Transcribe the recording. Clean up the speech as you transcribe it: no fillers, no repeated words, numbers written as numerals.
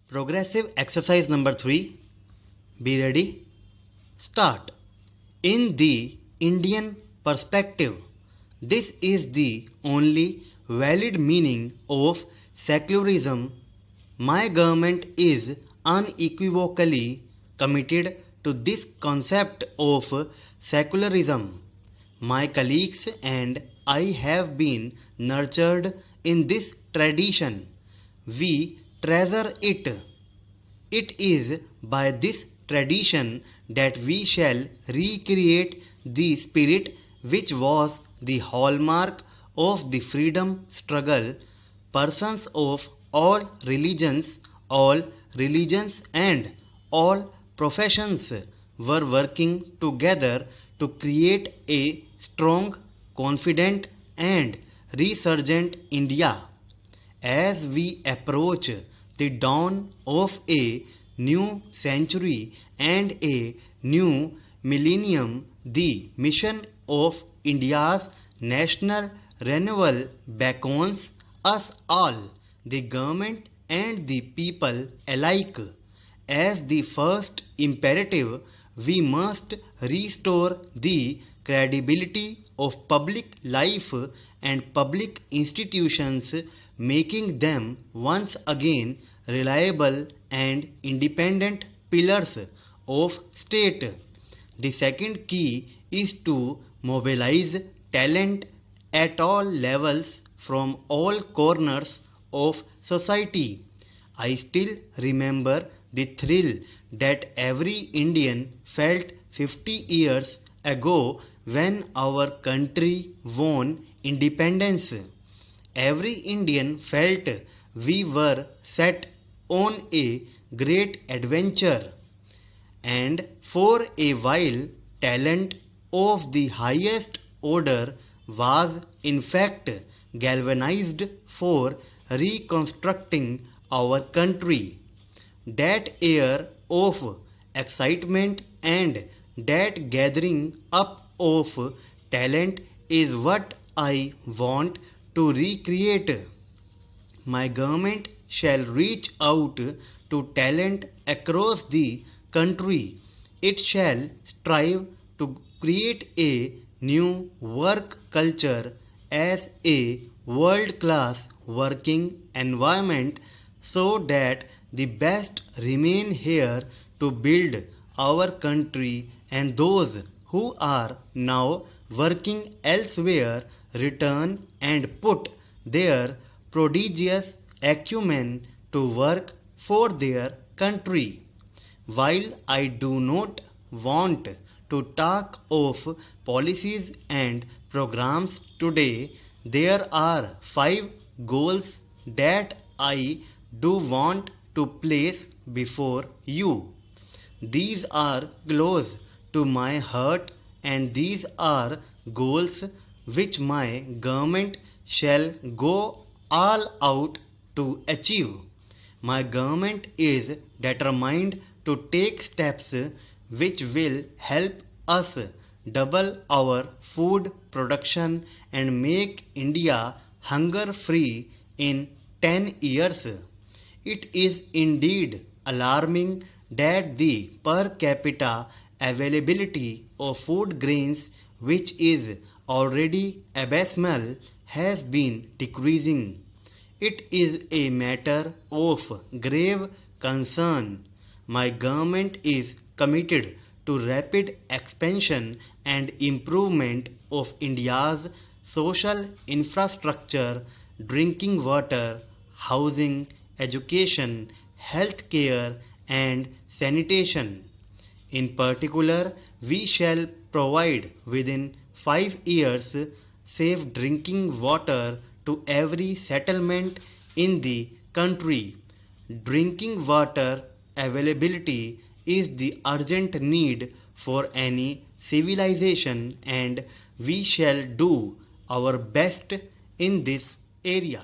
Progressive exercise number 3. Be ready. Start. In the Indian perspective, this is the only valid meaning of secularism. My government is unequivocally committed to this concept of secularism. My colleagues and I have been nurtured in this tradition. We treasure it. It is by this tradition that we shall recreate the spirit which was the hallmark of the freedom struggle. Persons of all religions and all professions were working together to create a strong, confident and resurgent India. As we approach the dawn of a new century and a new millennium, the mission of India's national renewal beckons us all, the government and the people alike. As the first imperative, we must restore the credibility of public life and public institutions, making them once again reliable and independent pillars of state. The second key is to mobilize talent at all levels from all corners of society. I still remember the thrill that every Indian felt 50 years ago when our country won independence. Every Indian felt we were set on a great adventure, and for a while talent of the highest order was in fact galvanized for reconstructing our country. That air of excitement and that gathering up of talent is what I want to recreate. My government shall reach out to talent across the country. It shall strive to create a new work culture as a world-class working environment so that the best remain here to build our country, and those who are now working elsewhere return and put their prodigious acumen to work for their country. While I do not want to talk of policies and programs today, there are 5 goals that I do want to place before you. These are close to my heart, and these are goals which my government shall go all out to achieve. My government is determined to take steps which will help us double our food production and make India hunger free in 10 years. It is indeed alarming that the per capita availability of food grains, which is already abysmal, has been decreasing. It is a matter of grave concern. My government is committed to rapid expansion and improvement of India's social infrastructure, drinking water, housing, education, health care and sanitation. In particular, we shall provide within 5 years safe drinking water to every settlement in the country. Drinking water availability is the urgent need for any civilization, and we shall do our best in this area.